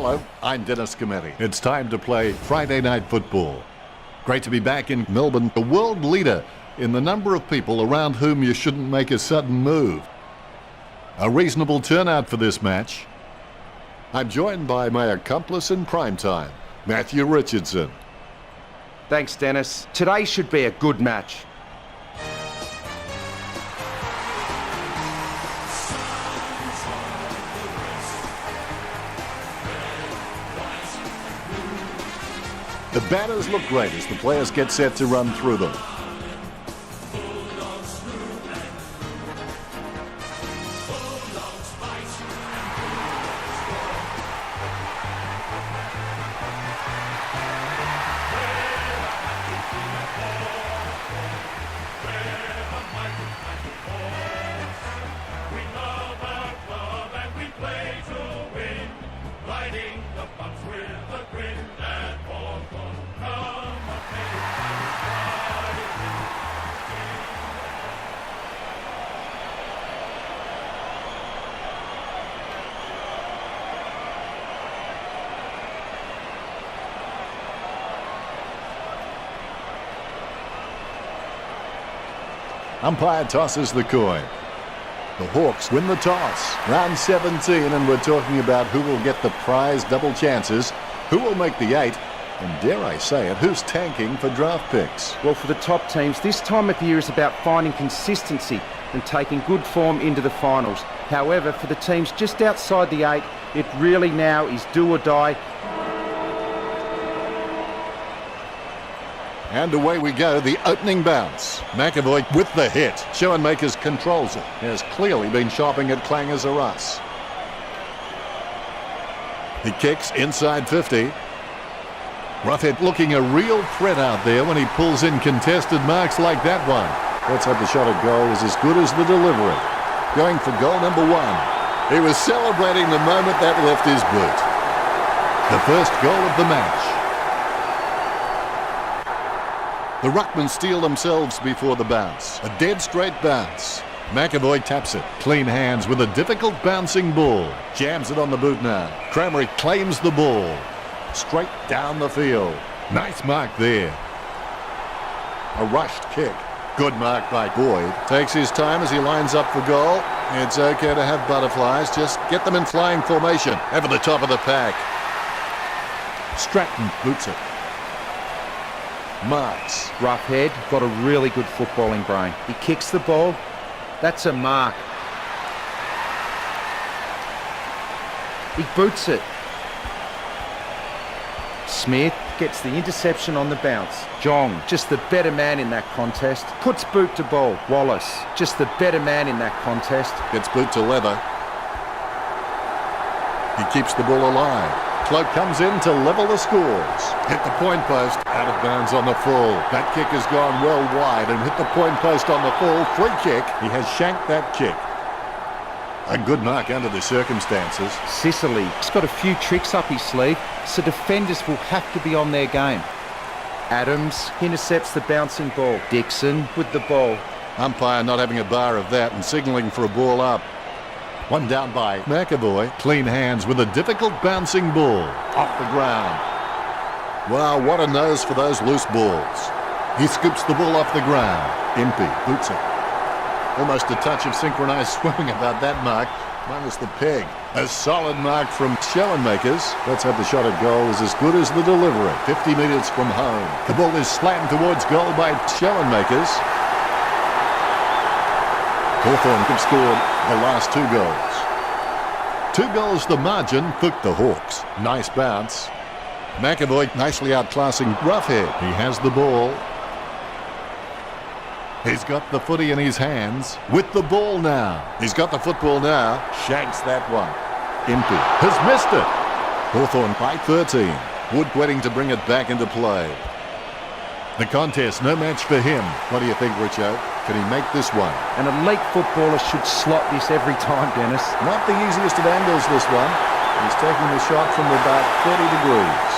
Hello, I'm Dennis Cometti. It's time to play Friday Night Football. Great to be back in Melbourne, the world leader in the number of people around whom you shouldn't make a sudden move. A reasonable turnout for this match. I'm joined by my accomplice in prime time, Matthew Richardson. Thanks, Dennis. Today should be a good match. The batters look great as the players get set to run through them. Umpire tosses the coin. The Hawks win the toss. Round 17, and we're talking about who will get the prize double chances, who will make the 8, and dare I say it, who's tanking for draft picks. Well, for the top teams, this time of year is about finding consistency and taking good form into the finals. However, for the teams just outside the 8, it really now is do or die. And away we go, the opening bounce. McAvoy with the hit. Schoenmakers controls it. Has clearly been shopping at Clangers or us. He kicks inside 50. Roughhead looking a real threat out there when he pulls in contested marks like that one. Let's hope the shot at goal is as good as the delivery. Going for goal number 1. He was celebrating the moment that left his boot. The first goal of the match. The Ruckmen steal themselves before the bounce. A dead straight bounce. McAvoy taps it. Clean hands with a difficult bouncing ball. Jams it on the boot now. Cramerick claims the ball. Straight down the field. Nice mark there. A rushed kick. Good mark by Boyd. Takes his time as he lines up for goal. It's okay to have butterflies. Just get them in flying formation. Over the top of the pack. Stratton boots it. Marks. Roughhead got a really good footballing brain. He kicks the ball. That's a mark. He boots it. Smith gets the interception on the bounce. Jong, just the better man in that contest. Puts boot to ball. Wallace, just the better man in that contest. Gets boot to leather. He keeps the ball alive. Cloak comes in to level the scores. Hit the point post, out of bounds on the full. That kick has gone well wide and hit the point post on the full. Free kick. He has shanked that kick. A good mark under the circumstances. Sicily's got a few tricks up his sleeve, so defenders will have to be on their game. Adams intercepts the bouncing ball. Dixon with the ball. Umpire not having a bar of that and signalling for a ball up. One down by McAvoy. Clean hands with a difficult bouncing ball. Off the ground. Wow, what a nose for those loose balls. He scoops the ball off the ground. Impey boots it. Almost a touch of synchronized swimming about that mark, minus the peg. A solid mark from Schoenmakers. Let's hope the shot at goal is as good as the delivery. 50 metres from home. The ball is slammed towards goal by Schoenmakers. Hawthorn have scored the last 2 goals. 2 goals the margin for the Hawks. Nice bounce. McAvoy nicely outclassing Roughhead. He has the ball. He's got the footy in his hands with the ball now. He's got the football now. Shanks that one. Impey has missed it. Hawthorn by 13. Wood waiting to bring it back into play. The contest, no match for him. What do you think, Richo? Can he make this one? An elite footballer should slot this every time, Dennis. Not the easiest of angles, this one. He's taking the shot from about 30 degrees.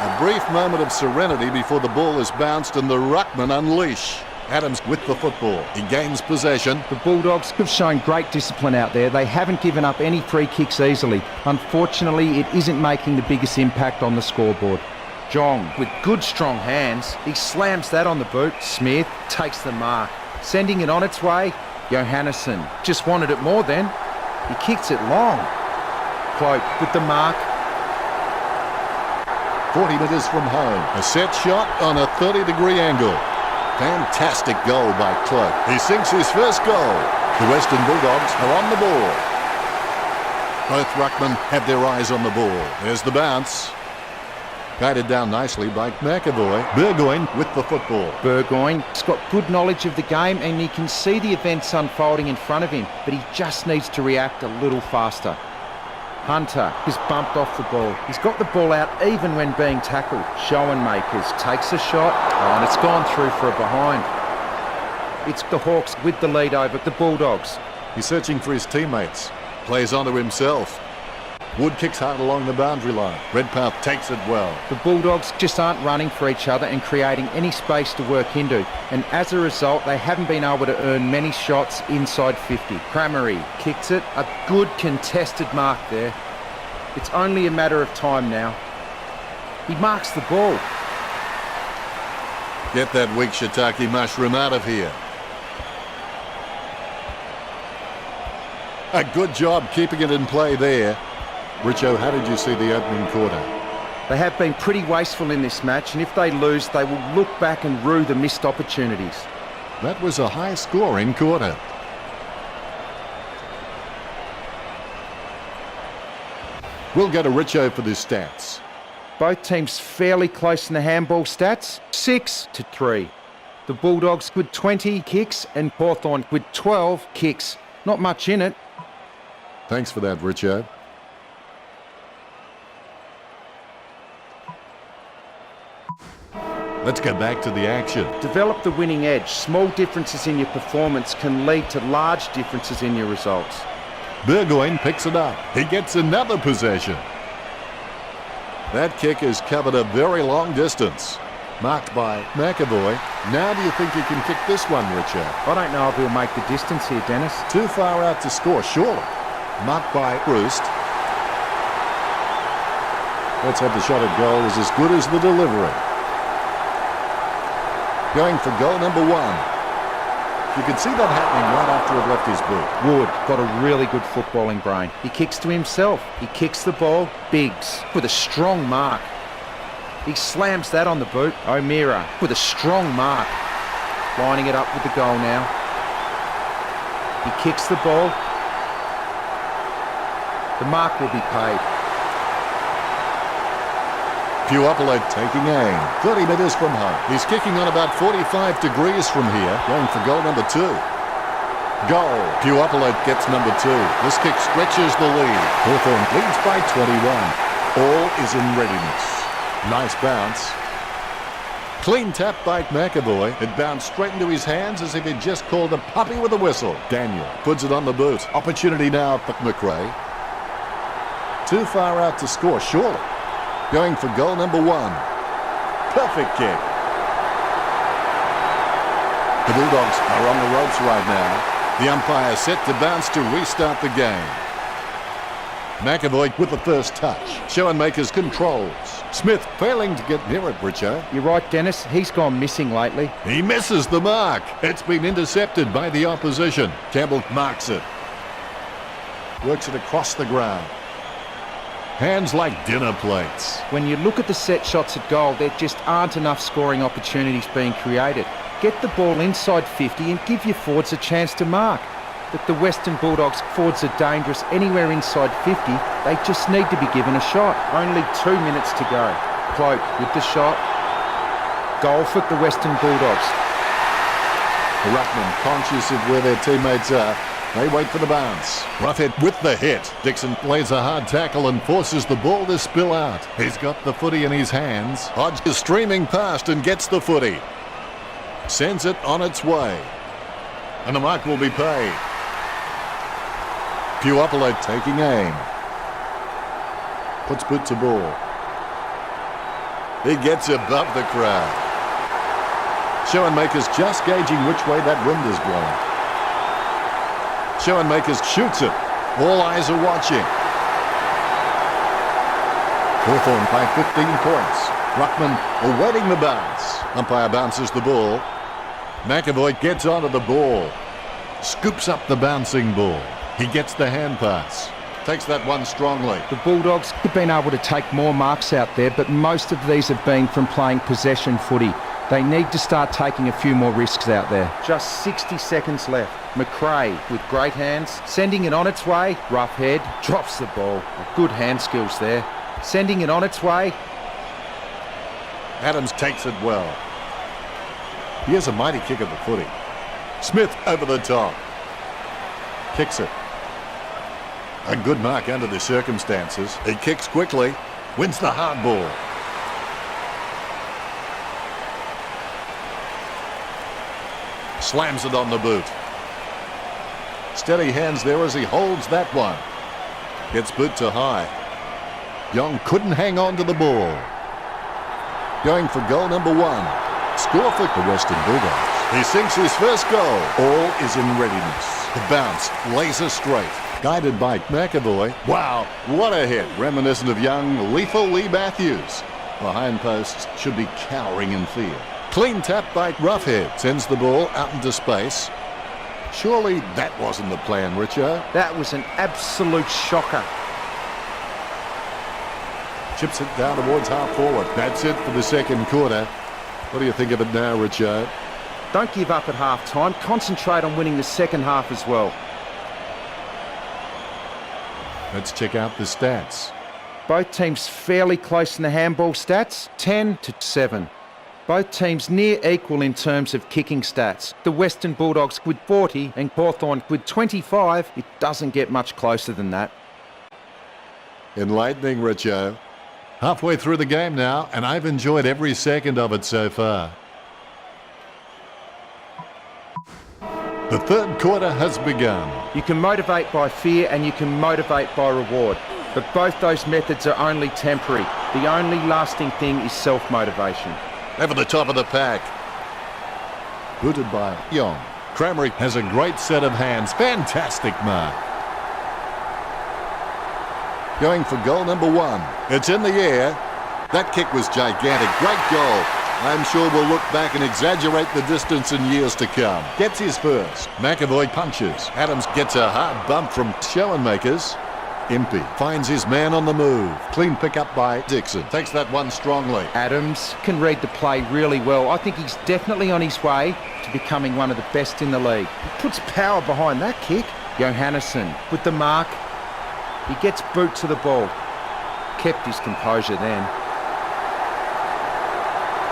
A brief moment of serenity before the ball is bounced and the Ruckmen unleash. Adams with the football. He gains possession. The Bulldogs have shown great discipline out there. They haven't given up any free kicks easily. Unfortunately, it isn't making the biggest impact on the scoreboard. Jong with good strong hands. He slams that on the boot. Smith takes the mark. Sending it on its way. Johannesson just wanted it more then. He kicks it long. Cloak with the mark. 40 metres from home. A set shot on a 30-degree angle. Fantastic goal by Cloak. He sinks his first goal. The Western Bulldogs are on the ball. Both ruckmen have their eyes on the ball. There's the bounce. Guided down nicely by McAvoy. Burgoyne with the football. Burgoyne's got good knowledge of the game and he can see the events unfolding in front of him, but he just needs to react a little faster. Hunter is bumped off the ball. He's got the ball out even when being tackled. Schoenmakers takes a shot, and it's gone through for a behind. It's the Hawks with the lead over the Bulldogs. He's searching for his teammates. Plays onto himself. Wood kicks hard along the boundary line. Redpath takes it well. The Bulldogs just aren't running for each other and creating any space to work into. And as a result, they haven't been able to earn many shots inside 50. Cramery kicks it. A good contested mark there. It's only a matter of time now. He marks the ball. Get that weak shiitake mushroom out of here. A good job keeping it in play there. Richo, how did you see the opening quarter? They have been pretty wasteful in this match, and if they lose, they will look back and rue the missed opportunities. That was a high-scoring quarter. We'll go to Richo for the stats. Both teams fairly close in the handball stats, 6-3. The Bulldogs with 20 kicks and Hawthorn with 12 kicks. Not much in it. Thanks for that, Richo. Let's go back to the action. Develop the winning edge. Small differences in your performance can lead to large differences in your results. Burgoyne picks it up. He gets another possession. That kick has covered a very long distance. Marked by McAvoy. Now do you think you can kick this one, Richard? I don't know if he'll make the distance here, Dennis. Too far out to score, surely. Marked by Roost. Let's have the shot at goal is as good as the delivery. Going for goal number 1. You can see that happening right after it left his boot. Wood got a really good footballing brain. He kicks to himself. He kicks the ball. Biggs with a strong mark. He slams that on the boot. O'Meara with a strong mark. Lining it up with the goal now. He kicks the ball. The mark will be paid. Puopolo taking aim. 30 metres from home. He's kicking on about 45 degrees from here, going for goal number 2. Goal. Puopolo gets number 2. This kick stretches the lead. Hawthorn leads by 21. All is in readiness. Nice bounce. Clean tap by McAvoy. It bounced straight into his hands as if he'd just called a puppy with a whistle. Daniel puts it on the boot. Opportunity now for McRae. Too far out to score, surely. Going for goal number 1. Perfect kick. The Bulldogs are on the ropes right now. The umpire set to bounce to restart the game. McAvoy with the first touch. Schoenmakers controls. Smith failing to get near it, Richo. You're right, Dennis. He's gone missing lately. He misses the mark. It's been intercepted by the opposition. Campbell marks it. Works it across the ground. Hands like dinner plates. When you look at the set shots at goal, there just aren't enough scoring opportunities being created. Get the ball inside 50 and give your forwards a chance to mark. But the Western Bulldogs forwards are dangerous anywhere inside 50. They just need to be given a shot. Only 2 minutes to go. Cloak with the shot. Goal for the Western Bulldogs. The ruckmen conscious of where their teammates are. They wait for the bounce. Roughhead with the hit. Dixon lays a hard tackle and forces the ball to spill out. He's got the footy in his hands. Hodge is streaming past and gets the footy. Sends it on its way. And the mark will be paid. Puopolo taking aim. Puts boot to ball. He gets above the crowd. Schoenmakers just gauging which way that wind is blowing. Schoenmakers shoots it. All eyes are watching. Hawthorn by 15 points. Ruckman awaiting the bounce. Umpire bounces the ball. McAvoy gets onto the ball. Scoops up the bouncing ball. He gets the hand pass. Takes that one strongly. The Bulldogs have been able to take more marks out there, but most of these have been from playing possession footy. They need to start taking a few more risks out there. Just 60 seconds left. McRae with great hands, sending it on its way. Rough head, drops the ball. Good hand skills there. Sending it on its way. Adams takes it well. He has a mighty kick at the footy. Smith over the top. Kicks it. A good mark under the circumstances. He kicks quickly. Wins the hard ball. Slams it on the boot. Steady hands there as he holds that one. Gets boot to high. Young couldn't hang on to the ball. Going for goal number 1. Score for the Western Bulldogs. He sinks his first goal. All is in readiness. The bounce, laser straight. Guided by McAvoy. Wow, what a hit. Reminiscent of young, lethal Lee Matthews. Behind posts should be cowering in fear. Clean tap by Roughhead. Sends the ball out into space. Surely that wasn't the plan, Richo. That was an absolute shocker. Chips it down towards half forward. That's it for the second quarter. What do you think of it now, Richo? Don't give up at half-time. Concentrate on winning the second half as well. Let's check out the stats. Both teams fairly close in the handball stats, 10-7. Both teams near equal in terms of kicking stats. The Western Bulldogs with 40 and Hawthorn with 25. It doesn't get much closer than that. Enlightening, Richo. Halfway through the game now, and I've enjoyed every second of it so far. The third quarter has begun. You can motivate by fear and you can motivate by reward. But both those methods are only temporary. The only lasting thing is self-motivation. Over the top of the pack. Booted by Young. Cramerick has a great set of hands. Fantastic mark. Going for goal number 1. It's in the air. That kick was gigantic. Great goal. I'm sure we'll look back and exaggerate the distance in years to come. Gets his first. McAvoy punches. Adams gets a hard bump from Schoenmakers. Impey finds his man on the move. Clean pick up by Dixon. Takes that one strongly. Adams can read the play really well. I think he's definitely on his way to becoming one of the best in the league. He puts power behind that kick. Johannesson with the mark. He gets boot to the ball. Kept his composure then.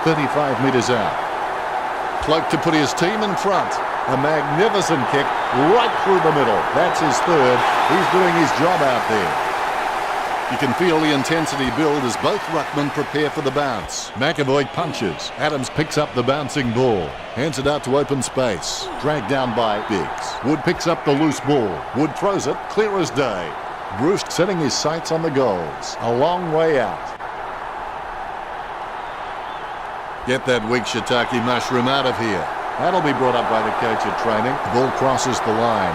35 metres out. Cloak to put his team in front. A magnificent kick right through the middle. That's his third. He's doing his job out there. You can feel the intensity build as both ruckmen prepare for the bounce. McAvoy punches. Adams picks up the bouncing ball. Hands it out to open space. Dragged down by Biggs. Wood picks up the loose ball. Wood throws it clear as day. Bruce setting his sights on the goals. A long way out. Get that weak shiitake mushroom out of here. That'll be brought up by the coach at training. The ball crosses the line.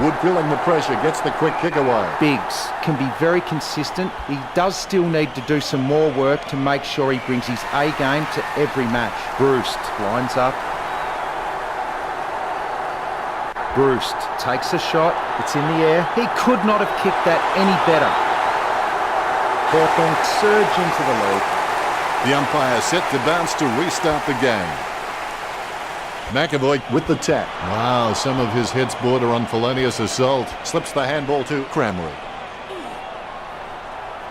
Wood feeling the pressure, gets the quick kick away. Biggs can be very consistent. He does still need to do some more work to make sure he brings his A game to every match. Bruce lines up. Bruce takes a shot. It's in the air. He could not have kicked that any better. Hawthorn surge into the lead. The umpire set to bounce to restart the game. McAvoy with the tap. Wow, some of his hits border on felonious assault. Slips the handball to Cramerick.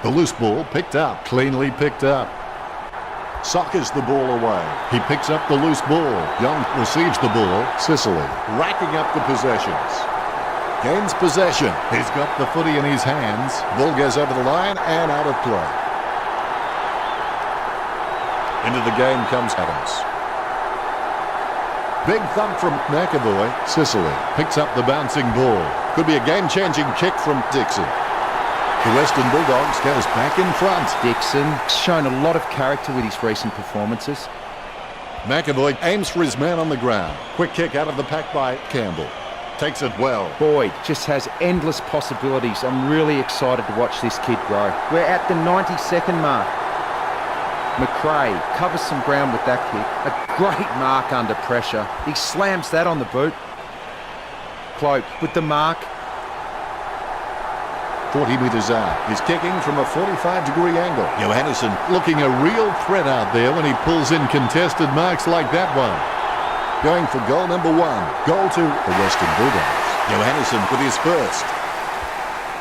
The loose ball picked up, cleanly picked up. Sockers the ball away. He picks up the loose ball. Young receives the ball. Sicily racking up the possessions. Gains possession. He's got the footy in his hands. Ball goes over the line and out of play. Into the game comes Adams. Big thump from McAvoy. Sicily picks up the bouncing ball. Could be a game-changing kick from Dixon. The Western Bulldogs goes back in front. Dixon shown a lot of character with his recent performances. McAvoy aims for his man on the ground. Quick kick out of the pack by Campbell. Takes it well. Boyd just has endless possibilities. I'm really excited to watch this kid grow. We're at the 92nd mark. McRae covers some ground with that kick. A great mark under pressure. He slams that on the boot. Cloak with the mark. 40 metres out. He's kicking from a 45-degree angle. Johannesson looking a real threat out there when he pulls in contested marks like that one. Going for goal number 1. Goal to the Western Bulldogs. Johannesson with his first.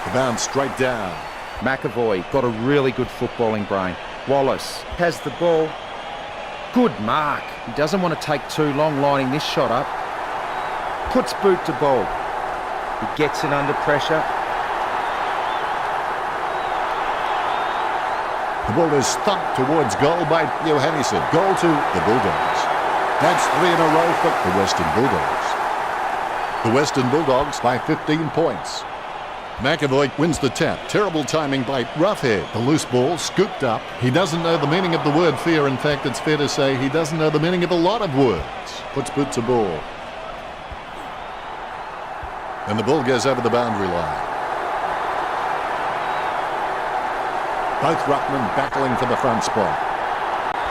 The bounce straight down. McAvoy got a really good footballing brain. Wallace has the ball. Good mark. He doesn't want to take too long lining this shot up. Puts boot to ball. He gets it under pressure. The ball is thumped towards goal by Johannesson. Goal to the Bulldogs. That's 3 in a row for the Western Bulldogs. The Western Bulldogs by 15 points. McAvoy wins the tap. Terrible timing by Roughhead. The loose ball scooped up. He doesn't know the meaning of the word fear. In fact, it's fair to say he doesn't know the meaning of a lot of words. Puts boot to ball. And the ball goes over the boundary line. Both ruckmen battling for the front spot.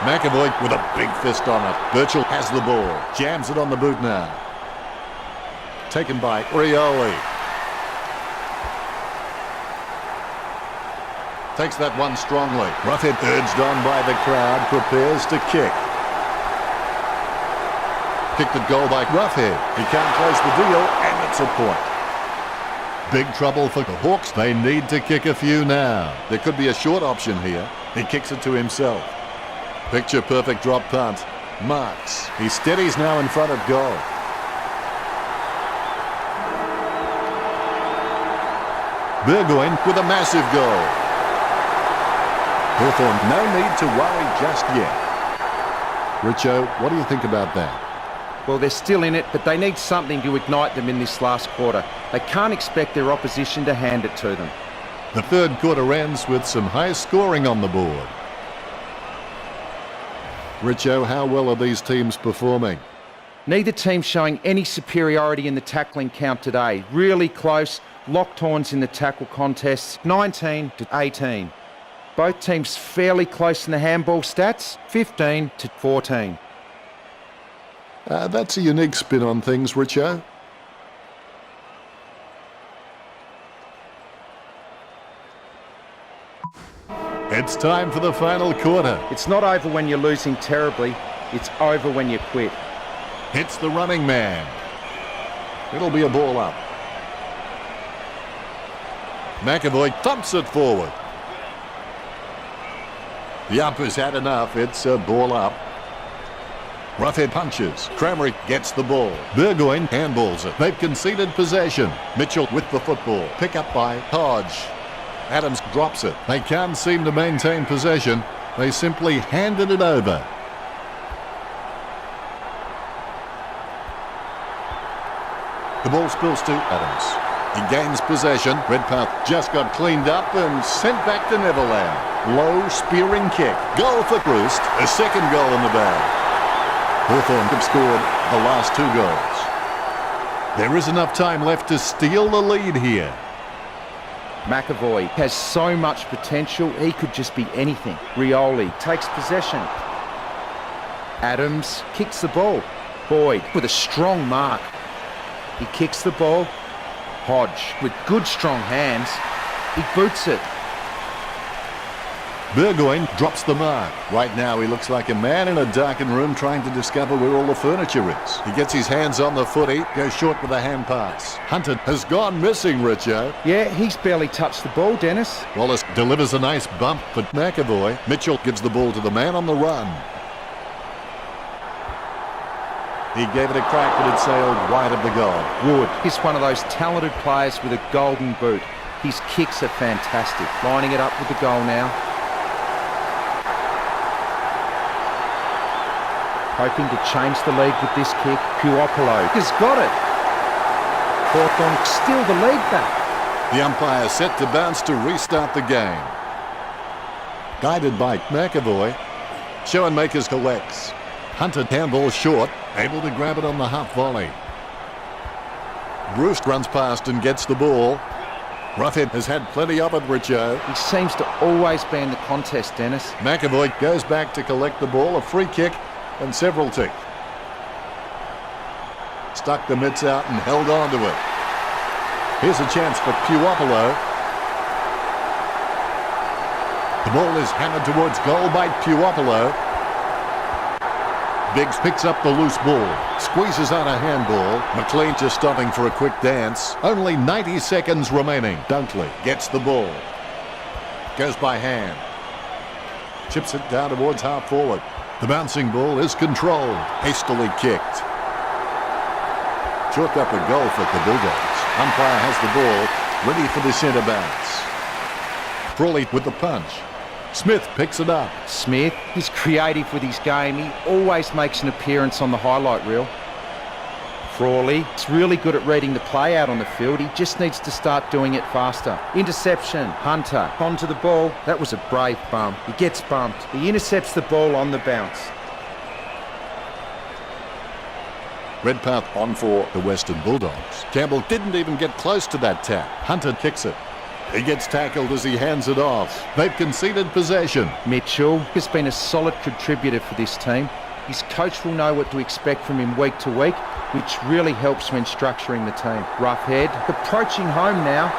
McAvoy with a big fist on it. Birchall has the ball. Jams it on the boot now. Taken by Rioli. Takes that one strongly. Roughhead urged on by the crowd. Prepares to kick. Kicked at goal by Roughhead. He can't close the deal, and it's a point. Big trouble for the Hawks. They need to kick a few now. There could be a short option here. He kicks it to himself. Picture perfect drop punt. Marks. He steadies now in front of goal. Burgoyne with a massive goal. Hawthorn, no need to worry just yet. Richo, what do you think about that? Well, they're still in it, but they need something to ignite them in this last quarter. They can't expect their opposition to hand it to them. The third quarter ends with some high scoring on the board. Richo, how well are these teams performing? Neither team showing any superiority in the tackling count today. Really close, locked horns in the tackle contests, 19-18. Both teams fairly close in the handball stats, 15-14. That's a unique spin on things, Richo. It's time for the final quarter. It's not over when you're losing terribly, it's over when you quit. Hits the running man. It'll be a ball up. McAvoy thumps it forward. The uppers had enough. It's a ball up. Roughhead punches. Cramerick gets the ball. Burgoyne handballs it. They've conceded possession. Mitchell with the football. Pick up by Hodge. Adams drops it. They can't seem to maintain possession. They simply handed it over. The ball spills to Adams. He gains possession. Redpath just got cleaned up and sent back to Neverland. Low spearing kick. Goal for Roost. A second goal in the bag. Hawthorn have scored the last 2 goals. There is enough time left to steal the lead here. McAvoy has so much potential, he could just be anything. Rioli takes possession. Adams kicks the ball. Boyd with a strong mark. He kicks the ball. Hodge with good strong hands. He boots it. Burgoyne drops the mark. Right now he looks like a man in a darkened room trying to discover where all the furniture is. He gets his hands on the footy, goes short with a hand pass. Hunter has gone missing, Richo. Yeah, he's barely touched the ball, Dennis. Wallace delivers a nice bump for McAvoy. Mitchell gives the ball to the man on the run. He gave it a crack, but it sailed wide of the goal. Wood is one of those talented players with a golden boot. His kicks are fantastic. Lining it up with the goal now. Hoping to change the lead with this kick. Puopolo has got it. Hawthorn still the lead back. The umpire set to bounce to restart the game. Guided by McAvoy. Schoenmakers collects. Hunter handball short, able to grab it on the half volley. Bruce runs past and gets the ball. Roughhead has had plenty of it, Richo. He seems to always be in the contest, Dennis. McAvoy goes back to collect the ball, a free kick and several tick. Stuck the mitts out and held on to it. Here's a chance for Puopolo. The ball is hammered towards goal by Puopolo. Biggs picks up the loose ball, squeezes out a handball. McLean just stopping for a quick dance. Only 90 seconds remaining. Dunkley gets the ball. Goes by hand. Chips it down towards half forward. The bouncing ball is controlled. Hastily kicked. Chalked up a goal for the Bulldogs. Umpire has the ball, ready for the centre bounce. Frawley with the punch. Smith picks it up. Smith is creative with his game. He always makes an appearance on the highlight reel. Frawley is really good at reading the play out on the field. He just needs to start doing it faster. Interception. Hunter onto the ball. That was a brave bump. He gets bumped. He intercepts the ball on the bounce. Redpath on for the Western Bulldogs. Campbell didn't even get close to that tap. Hunter kicks it. He gets tackled as he hands it off. They've conceded possession. Mitchell has been a solid contributor for this team. His coach will know what to expect from him week to week, which really helps when structuring the team. Roughhead approaching home now.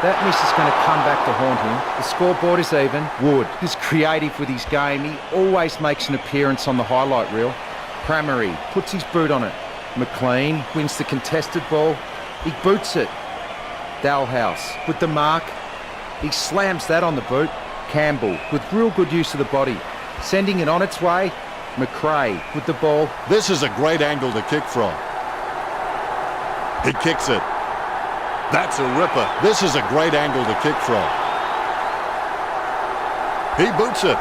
That miss is going to come back to haunt him. The scoreboard is even. Wood is creative with his game. He always makes an appearance on the highlight reel. Cramery puts his boot on it. McLean wins the contested ball. He boots it. Dalhouse with the mark. He slams that on the boot. Campbell with real good use of the body. Sending it on its way. McRae with the ball. This is a great angle to kick from. He kicks it. That's a ripper. This is a great angle to kick from. He boots it.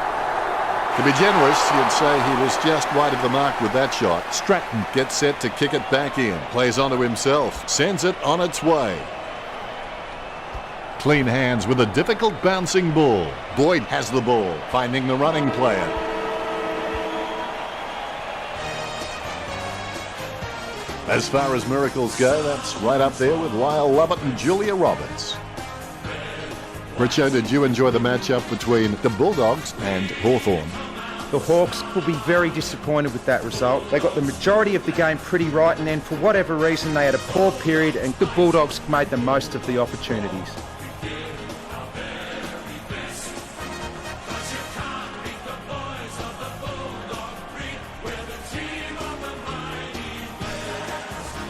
To be generous, you'd say he was just wide of the mark with that shot. Stratton gets set to kick it back in. Plays onto himself. Sends it on its way. Clean hands with a difficult bouncing ball. Boyd has the ball, finding the running player. As far as miracles go, that's right up there with Lyle Lovett and Julia Roberts. Richo, did you enjoy the matchup between the Bulldogs and Hawthorn? The Hawks will be very disappointed with that result. They got the majority of the game pretty right, and then for whatever reason they had a poor period and the Bulldogs made the most of the opportunities.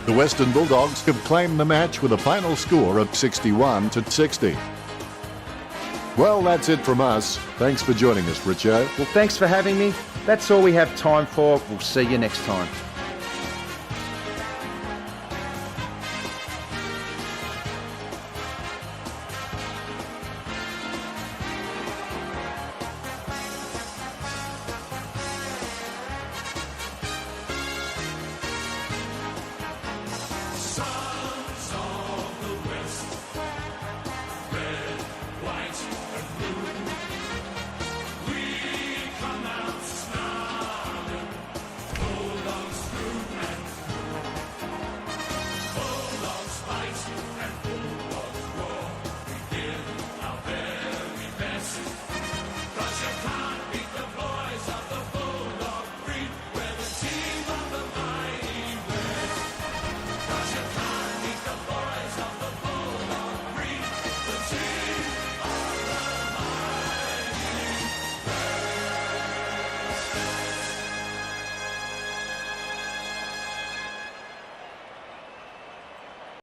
The Western Bulldogs have claimed the match with a final score of 61-60. Well, that's it from us. Thanks for joining us, Richo. Well, thanks for having me. That's all we have time for. We'll see you next time.